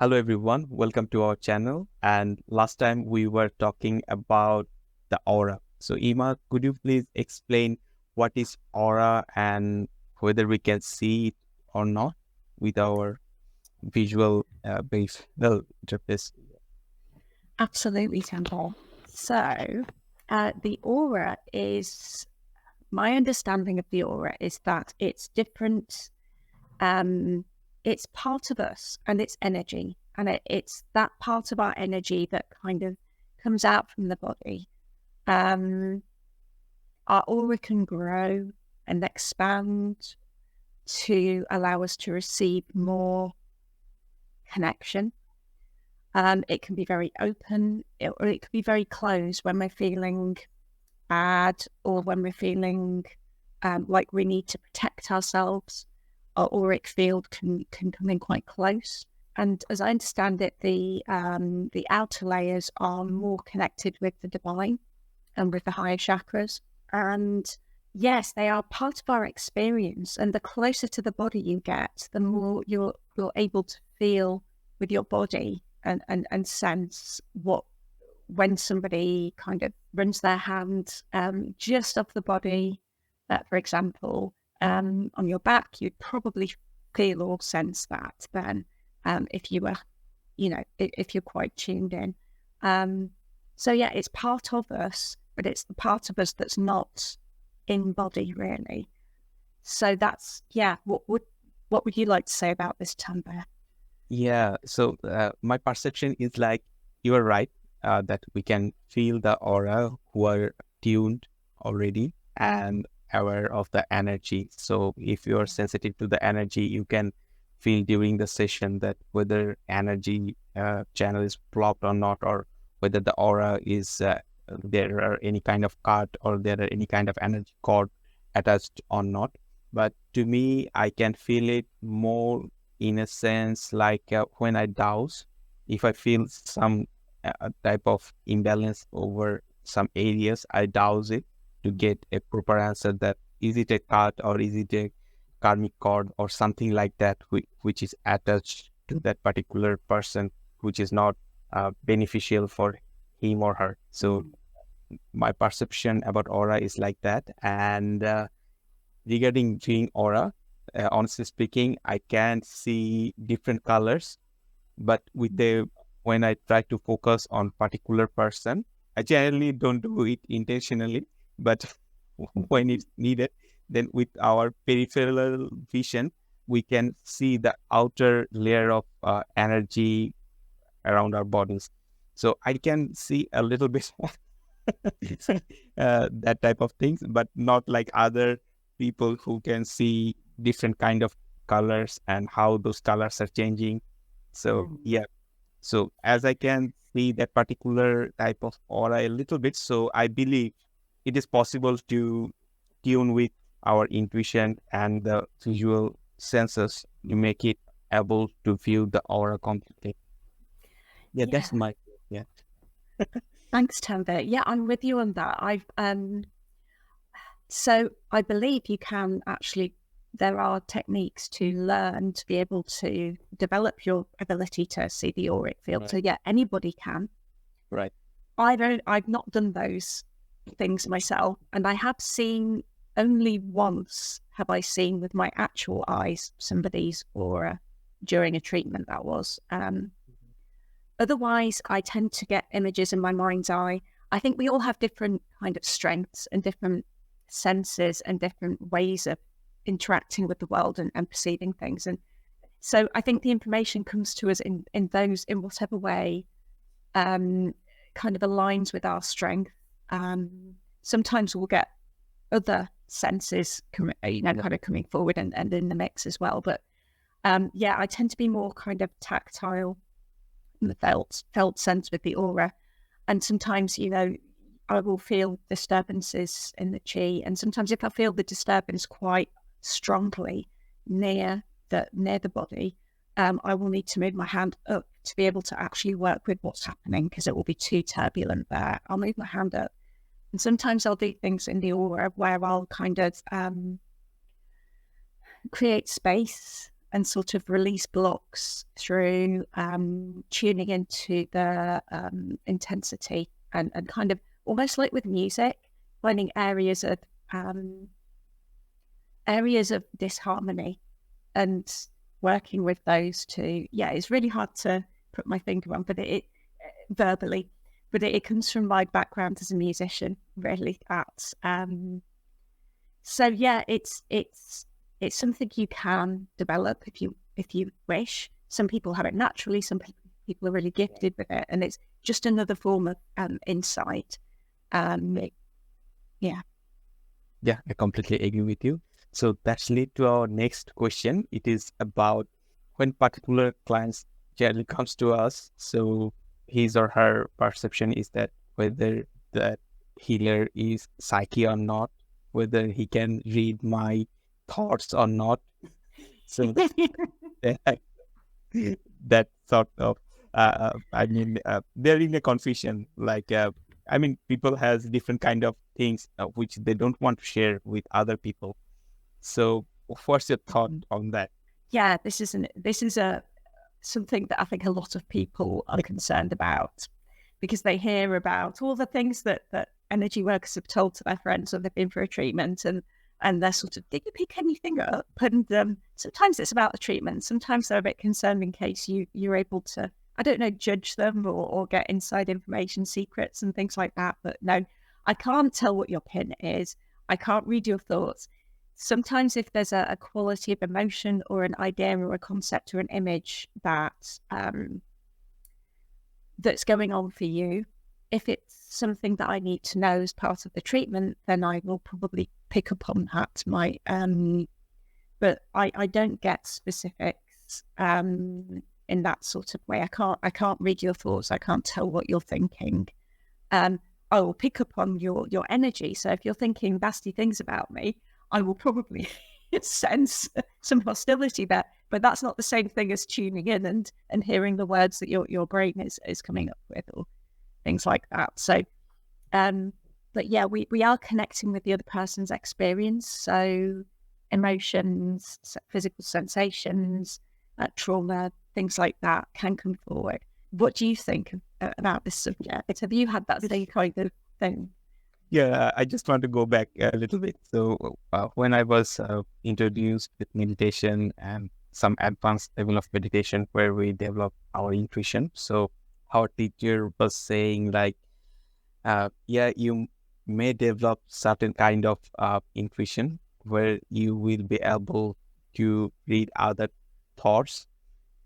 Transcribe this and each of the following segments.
Hello everyone, welcome to our channel. And last time we were talking about the aura. So Ima, could you please explain what is aura and whether we can see it or not with our visual base interface? Absolutely, Tanvir. The aura is my understanding of the aura is that it's different. It's part of us and it's energy, and it's that part of our energy that kind of comes out from the body. Our aura can grow and expand to allow us to receive more connection. It can be very open, or it can be very closed when we're feeling bad or when we're feeling like we need to protect ourselves. Our auric field can come in quite close. And as I understand it, the outer layers are more connected with the divine and with the higher chakras. And yes, they are part of our experience. And the closer to the body you get, the more you're able to feel with your body and sense when somebody kind of runs their hand just off the body, for example, on your back, you'd probably feel or sense that then if you were, if you're quite tuned in. So yeah, it's part of us, but it's the part of us that's not in body really. So that's, yeah, what would you like to say about this, Tanvir? Yeah, so my perception is like you are right that we can feel the aura who are tuned already and aware of the energy. So if you are sensitive to the energy, you can feel during the session that whether energy channel is blocked or not, or whether the aura is there are any kind of cut or there are any kind of energy cord attached or not. But to me, I can feel it more in a sense like when I douse, if I feel some type of imbalance over some areas, I douse it to get a proper answer that is it a cut or is it a karmic cord or something like that, which is attached to that particular person, which is not beneficial for him or her. So my perception about aura is like that. And regarding viewing aura, honestly speaking, I can see different colors, but when I try to focus on particular person, I generally don't do it intentionally, but when it's needed, then with our peripheral vision, we can see the outer layer of energy around our bodies. So I can see a little bit that type of things, but not like other people who can see different kind of colors and how those colors are changing. So yeah, so as I can see that particular type of aura a little bit, so I believe it is possible to tune with our intuition and the visual senses to make it able to view the aura completely. Yeah, Yeah, that's my, yeah. thanks, Tanvir. Yeah, I'm with you on that. So I believe you can actually, there are techniques to learn to be able to develop your ability to see the auric field. Right. So yeah, anybody can. Right. I've not done those things myself, and I have seen only once have I seen with my actual eyes somebody's aura during a treatment that was. Otherwise, I tend to get images in my mind's eye. I think we all have different kind of strengths and different senses and different ways of interacting with the world and perceiving things. And so I think the information comes to us in whatever way kind of aligns with our strength. Sometimes we'll get other senses, kind of coming forward and in the mix as well. But yeah, I tend to be more kind of tactile, the felt sense with the aura. And sometimes, I will feel disturbances in the chi. And sometimes if I feel the disturbance quite strongly near the body, I will need to move my hand up to be able to actually work with what's happening because it will be too turbulent there. I'll move my hand up. And sometimes I'll do things in the aura where I'll kind of create space and sort of release blocks through tuning into the intensity and kind of almost like with music, finding areas of disharmony and working with those two. Yeah, it's really hard to put my finger on, but it verbally, but it comes from my background as a musician, really. So yeah, it's something you can develop if you wish. Some people have it naturally. Some people are really gifted with it, and it's just another form of insight. Yeah. Yeah, I completely agree with you. So that's lead to our next question. It is about when particular clients generally comes to us. So his or her perception is that whether that healer is psyche or not, whether he can read my thoughts or not. So that, that sort of, they're in a confusion. Like, people has different kind of things which they don't want to share with other people. So what's your thought on that? Yeah, this is a something that I think a lot of people are concerned about, because they hear about all the things that energy workers have told to their friends when they've been for a treatment, and they're sort of, did you pick anything up? And sometimes it's about the treatment. Sometimes they're a bit concerned in case you're able to, I don't know, judge them or get inside information, secrets and things like that. But no, I can't tell what your pin is. I can't read your thoughts. Sometimes if there's a quality of emotion or an idea or a concept or an image that that's going on for you, if it's something that I need to know as part of the treatment, then I will probably pick up on that. But I don't get specifics in that sort of way. I can't read your thoughts. I can't tell what you're thinking. I will pick up on your energy. So if you're thinking nasty things about me, I will probably sense some hostility there. But that's not the same thing as tuning in and hearing the words that your brain is coming up with, or things like that. So, but yeah, we are connecting with the other person's experience. So emotions, physical sensations, trauma, things like that can come forward. What do you think about this subject? Have you had that same kind of thing? Yeah, I just want to go back a little bit. So when I was introduced with meditation and some advanced level of meditation where we develop our intuition. So our teacher was saying like, yeah, you may develop certain kind of intuition where you will be able to read other thoughts.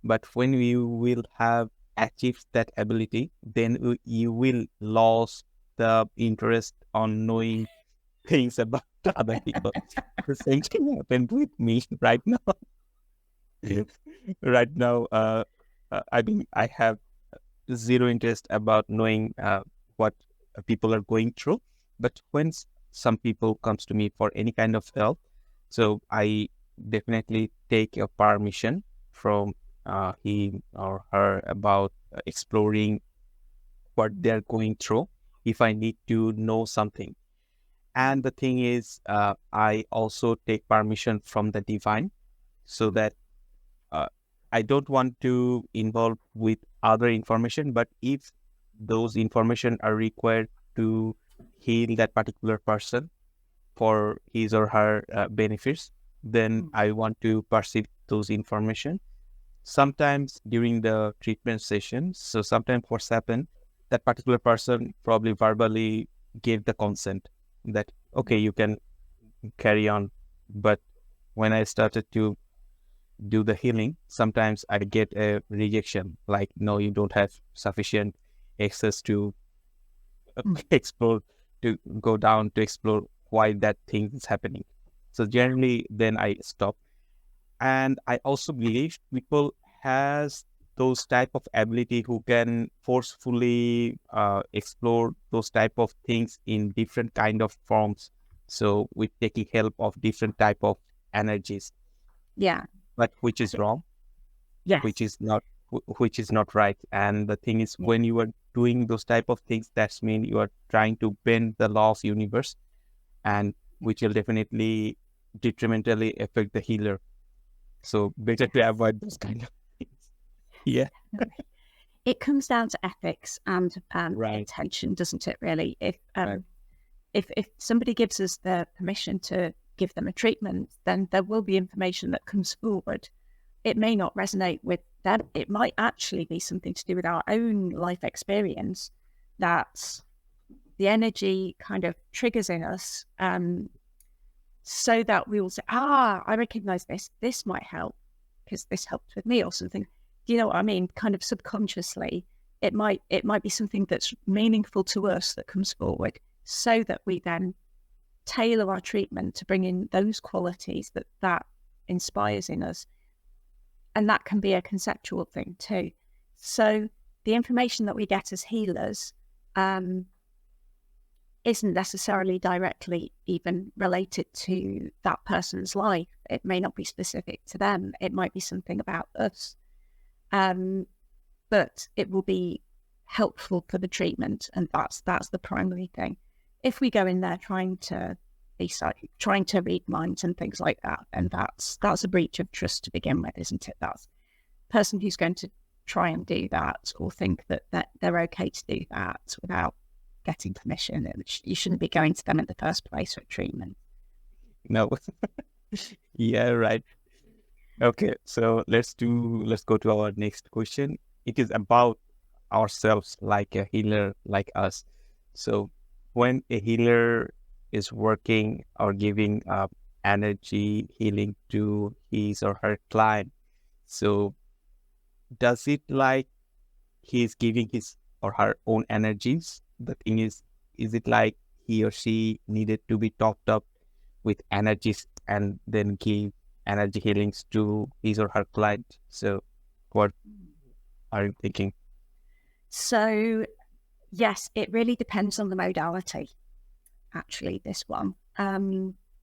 But when you will have achieved that ability, then you will lose the interest on knowing things about other people. The same thing happened with me right now. Right now, I have zero interest about knowing what people are going through. But when some people comes to me for any kind of help, so I definitely take a permission from him or her about exploring what they're going through if I need to know something. And the thing is, I also take permission from the divine, so that uh, I don't want to involve with other information, but if those information are required to heal that particular person for his or her benefits, then I want to perceive those information. Sometimes during the treatment session, so sometimes what's happened, that particular person probably verbally gave the consent that, okay, you can carry on. But when I started to do the healing, sometimes I get a rejection, like, no, you don't have sufficient access to explore, to go down to explore why that thing is happening. So generally, then I stop. And I also believe people has those type of ability who can forcefully explore those type of things in different kind of forms. So with taking help of different type of energies, Yeah. but which is wrong, Yes. which is not right. And the thing is, when you are doing those type of things, that's mean you are trying to bend the law of universe, and which will definitely detrimentally affect the healer. So better to avoid those kind of things. Yeah. It comes down to ethics and Right. intention, doesn't it? Really, Right. if somebody gives us the permission to give them a treatment, then there will be information that comes forward. It may not resonate with them. It might actually be something to do with our own life experience that the energy kind of triggers in us, so that we will say, I recognize this. This might help because this helped with me or something. Do you know what I mean? Kind of subconsciously, it might be something that's meaningful to us that comes forward, so that we then tailor our treatment to bring in those qualities that inspires in us. And that can be a conceptual thing too. So the information that we get as healers isn't necessarily directly even related to that person's life. It may not be specific to them. It might be something about us. But it will be helpful for the treatment, and that's the primary thing. If we go in there trying to trying to read minds and things like that, and that's a breach of trust to begin with, isn't it? That's the person who's going to try and do that or think that they're okay to do that without getting permission. You shouldn't be going to them in the first place for treatment. No. Yeah, right. Okay, so let's go to our next question. It is about ourselves, like a healer, like us. So when a healer is working or giving energy healing to his or her client, so does it like he's giving his or her own energies? The thing is it like he or she needed to be topped up with energies and then give energy healings to his or her client? So what are you thinking? So yes, it really depends on the modality, actually, this one.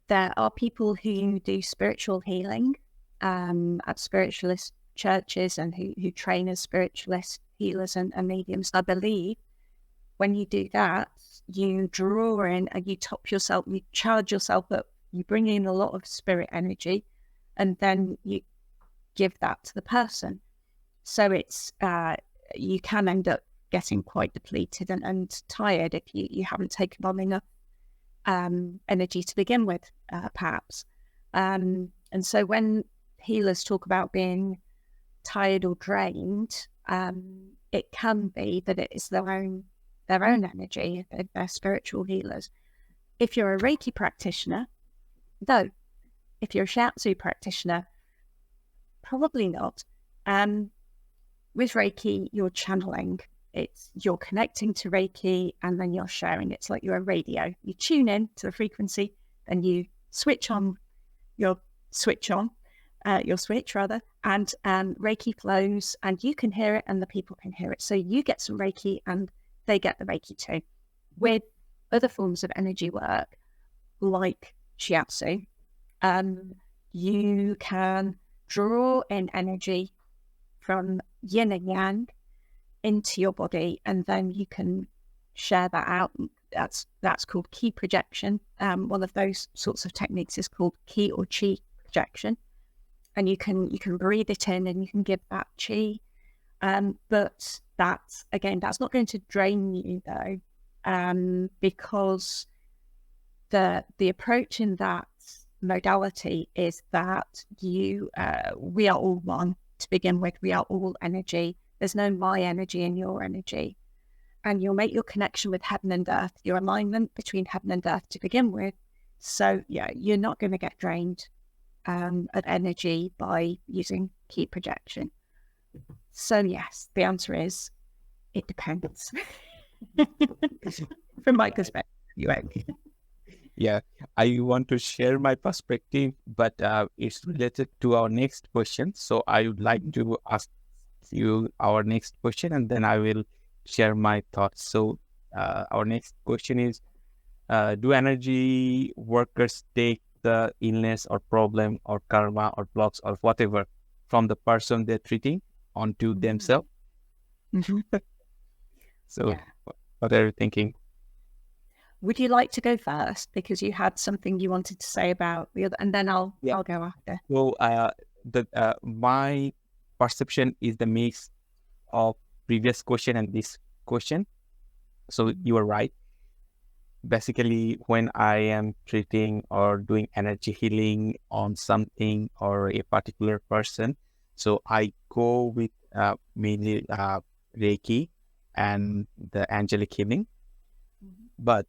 There are people who do spiritual healing at spiritualist churches and who train as spiritualist healers and mediums. I believe when you do that, you draw in and you top yourself, you charge yourself up, you bring in a lot of spirit energy, and then you give that to the person. So it's you can end up getting quite depleted and tired if you haven't taken on enough energy to begin with, perhaps. And so when healers talk about being tired or drained, it can be that it is their own energy if they're spiritual healers. If you're a Reiki practitioner, though, if you're a Shiatsu practitioner, probably not. With Reiki, you're channeling. You're connecting to Reiki and then you're sharing. It's like you're a radio. You tune in to the frequency and you switch on your switch, and Reiki flows and you can hear it and the people can hear it. So you get some Reiki and they get the Reiki too. With other forms of energy work, like Shiatsu, you can draw in energy from yin and yang into your body, and then you can share that out. That's called ki projection. One of those sorts of techniques is called ki or chi projection, and you can breathe it in and you can give that chi. But that's not going to drain you though, because the approach in that modality is that we are all one to begin with. We are all energy. There's no my energy and your energy. And you'll make your connection with heaven and earth, your alignment between heaven and earth to begin with. So yeah, you're not going to get drained of energy by using ki projection. So yes, the answer is it depends. From my perspective, Yeah, I want to share my perspective, but it's related to our next question. So I would like to ask you our next question, and then I will share my thoughts. So our next question is, do energy workers take the illness or problem or karma or blocks or whatever from the person they're treating onto themselves? So yeah. what are you thinking? Would you like to go first because you had something you wanted to say about the other, and then I'll go after. So the my perception is the mix of previous question and this question. So you are right. Basically, when I am treating or doing energy healing on something or a particular person, so I go with mainly Reiki and the angelic healing. But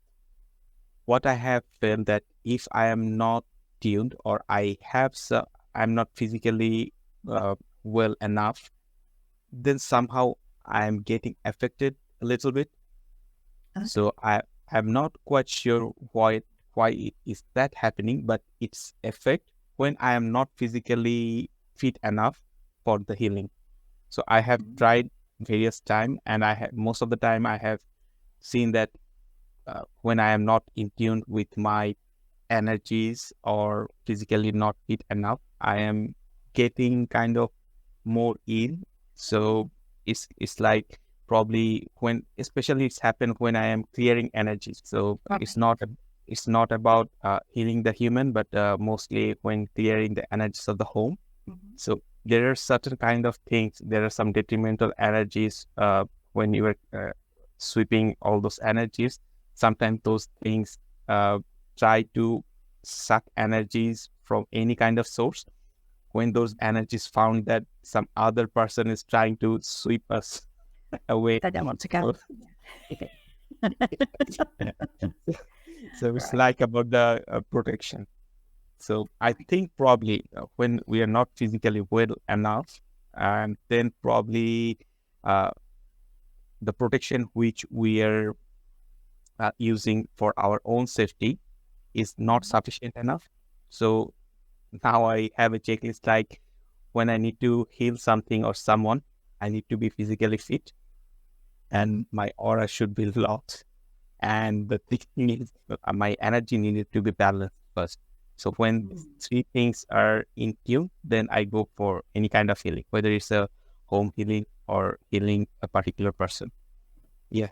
what I have felt that if I am not tuned or I'm not physically well enough, then somehow I am getting affected a little bit. Okay. So I'm not quite sure why it is that happening, but it's effect when I am not physically fit enough for the healing. So I have tried various time, and most of the time I have seen that when I am not in tune with my energies or physically not fit enough, I am getting kind of more ill. So it's like probably when, especially it's happened when I am clearing energies. So Right. it's not about healing the human, but mostly when clearing the energies of the home. So there are certain kind of things. There are some detrimental energies when you are sweeping all those energies. Sometimes those things try to suck energies from any kind of source. When those energies found that some other person is trying to sweep us away. They don't want to So, go. so it's Right. like about the protection. So I think probably when we are not physically well enough, and then probably uh, the protection which we are using for our own safety is not sufficient enough. So now I have a checklist like when I need to heal something or someone, I need to be physically fit and my aura should be locked. And the thing is, my energy needed to be balanced first. So when these three things are in tune, then I go for any kind of healing, whether it's a home healing or healing a particular person. Yeah.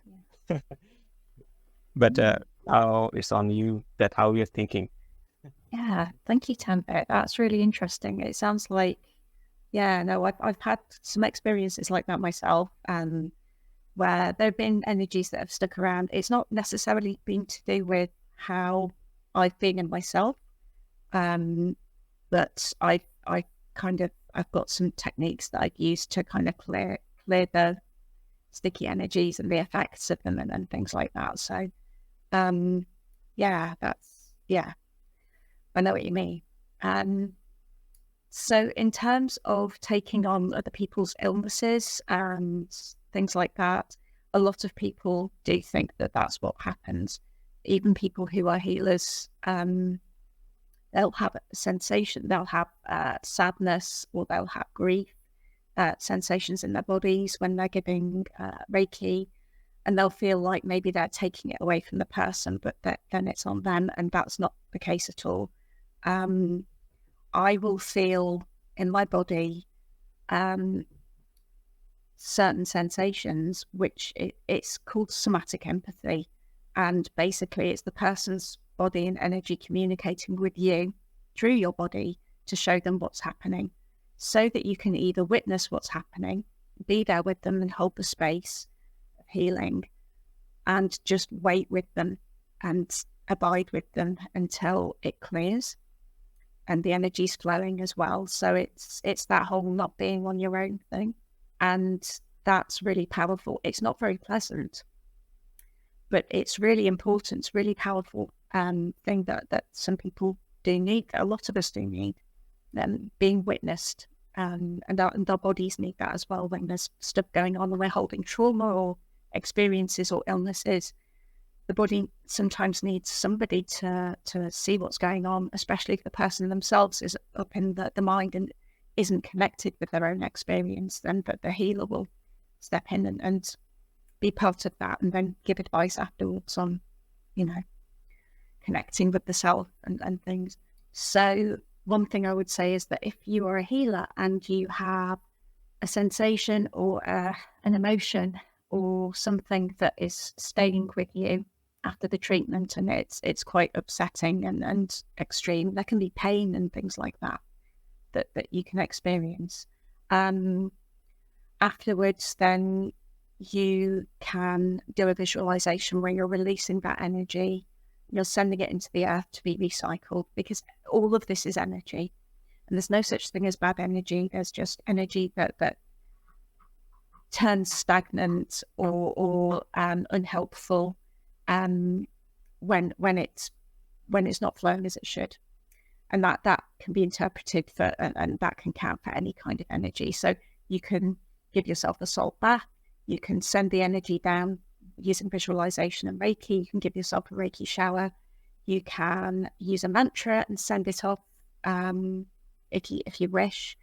But now it's on you that how you're thinking. Yeah, thank you, Tanvir. That's really interesting. It sounds like, yeah, no, I've had some experiences like that myself, where there have been energies that have stuck around. It's not necessarily been to do with how I've been in myself, but I kind of I've got some techniques that I've used to kind of clear the sticky energies and the effects of them and things like that. So, yeah, I know what you mean. Um, so in terms of taking on other people's illnesses and things like that, a lot of people do think that that's what happens. Even people who are healers, they'll have a sensation, they'll have sadness, or they'll have grief, sensations in their bodies when they're giving Reiki, and they'll feel like maybe they're taking it away from the person, but then it's on them, and that's not the case at all. I will feel in my body certain sensations, which it's called somatic empathy. And basically, it's the person's body and energy communicating with you through your body to show them what's happening so that you can either witness what's happening, be there with them and hold the space of healing, and just wait with them and abide with them until it clears and the energy's flowing as well. So it's that whole not being on your own thing. And that's really powerful. It's not very pleasant, but it's really important. It's really powerful thing that some people do need, that a lot of us do need, being witnessed. And our bodies need that as well when there's stuff going on and we're holding trauma or experiences or illnesses. The body sometimes needs somebody to see what's going on, especially if the person themselves is up in the mind and isn't connected with their own experience. Then but the healer will step in and be part of that and then give advice afterwards on, connecting with the self and things. So one thing I would say is that if you are a healer and you have a sensation or an emotion or something that is staying with you after the treatment and it's quite upsetting and extreme, there can be pain and things like that, that you can experience. Afterwards, then you can do a visualization where you're releasing that energy, you're sending it into the earth to be recycled, because all of this is energy. And there's no such thing as bad energy. There's just energy that turns stagnant or unhelpful when it's not flowing as it should. And that can be interpreted for, and that can count for any kind of energy. So you can give yourself a salt bath. You can send the energy down using visualization and Reiki. You can give yourself a Reiki shower. You can use a mantra and send it off if you wish.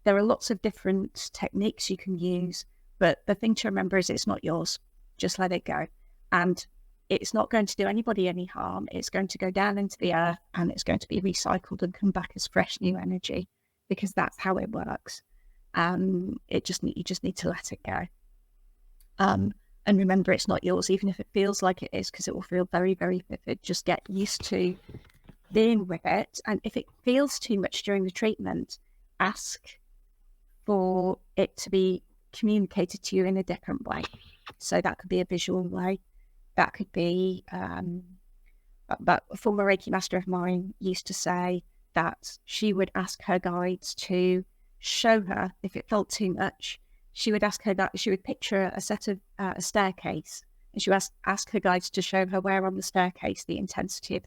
There are lots of different techniques you can use, but the thing to remember is it's not yours. Just let it go. And it's not going to do anybody any harm. It's going to go down into the earth and it's going to be recycled and come back as fresh new energy, because that's how it works. You just need to let it go. And remember, it's not yours, even if it feels like it is, because it will feel very, very vivid. Just get used to being with it. And if it feels too much during the treatment, ask for it to be communicated to you in a different way. So that could be a visual way. That could be, but a former Reiki master of mine used to say that she would ask her guides to show her, if it felt too much, she would ask her that she would picture a set of a staircase, and she would ask her guides to show her where on the staircase the intensity of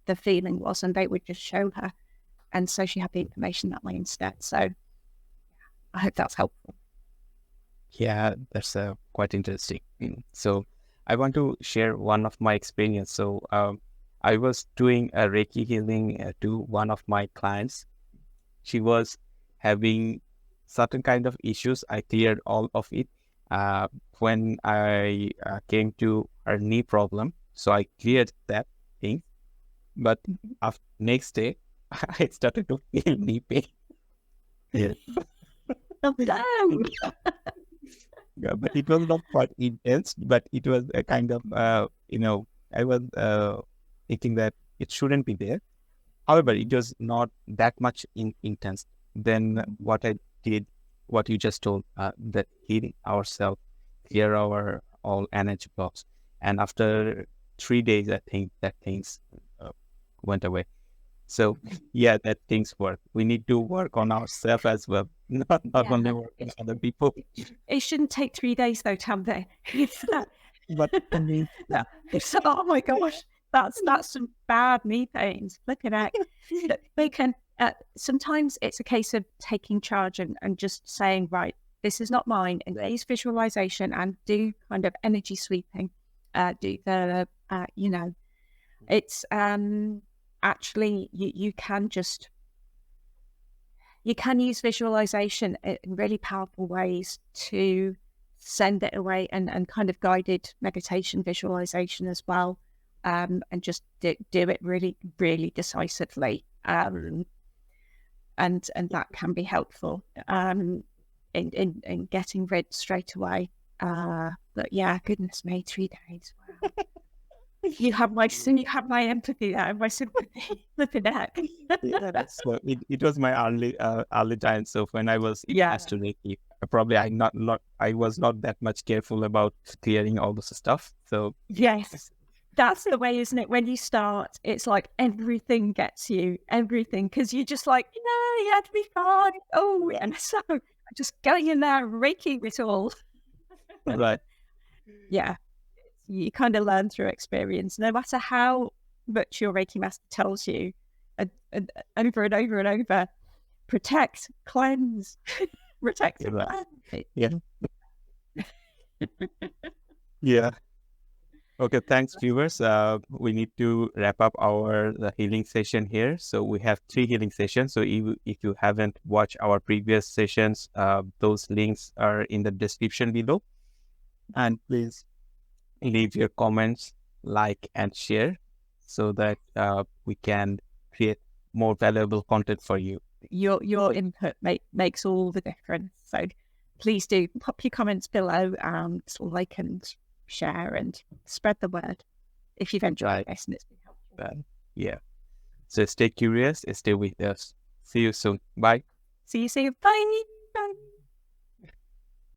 the feeling was, and they would just show her. And so she had the information that way instead. So I hope that's helpful. Yeah, that's quite interesting. So I want to share one of my experience. So I was doing a Reiki healing to one of my clients. She was having certain kind of issues. I cleared all of it when I came to her knee problem. So I cleared that thing. But after next day, I started to feel knee pain. Yeah. Yeah, but it was not quite intense, but it was a kind of, I was thinking that it shouldn't be there. However, it was not that much intense. Then what I did, what you just told, that healing ourselves, clear our all energy blocks. And after 3 days, I think that things went away. So yeah, that things work. We need to work on ourselves as well, not only work on other people. It shouldn't take 3 days though, Tanvir. But yeah. So, oh my gosh, that's some bad knee pains. Look at that. They can sometimes it's a case of taking charge and just saying, right, this is not mine, and use visualization and do kind of energy sweeping. Do the it's actually you can use visualization in really powerful ways to send it away, and kind of guided meditation visualization as well, and just do it really, really decisively, and that can be helpful in getting rid straight away. But yeah, goodness me, 3 days. Wow. You have my empathy there, my sympathy. Flipping heck. Yeah, that's what it was my early time. So when I was asked to Reiki, probably I was not that much careful about clearing all this stuff. So yes, that's the way, isn't it? When you start, it's like everything gets you, everything, because you're just like, you had to be fine. Oh, and so just going in there, raking it all. Right. Yeah. You kind of learn through experience, no matter how much your Reiki master tells you, and over and over and over, protect, cleanse, protect, and cleanse. Yeah. Yeah. Okay, thanks, viewers. We need to wrap up the healing session here. So we have 3 healing sessions. So if you haven't watched our previous sessions, those links are in the description below. And please leave your comments, like, and share, so that we can create more valuable content for you. Your input makes all the difference. So please do pop your comments below, and like and share and spread the word if you've enjoyed this and it's been helpful. Yeah. So stay curious, stay with us. See you soon. Bye. See you soon. Bye.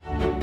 Bye.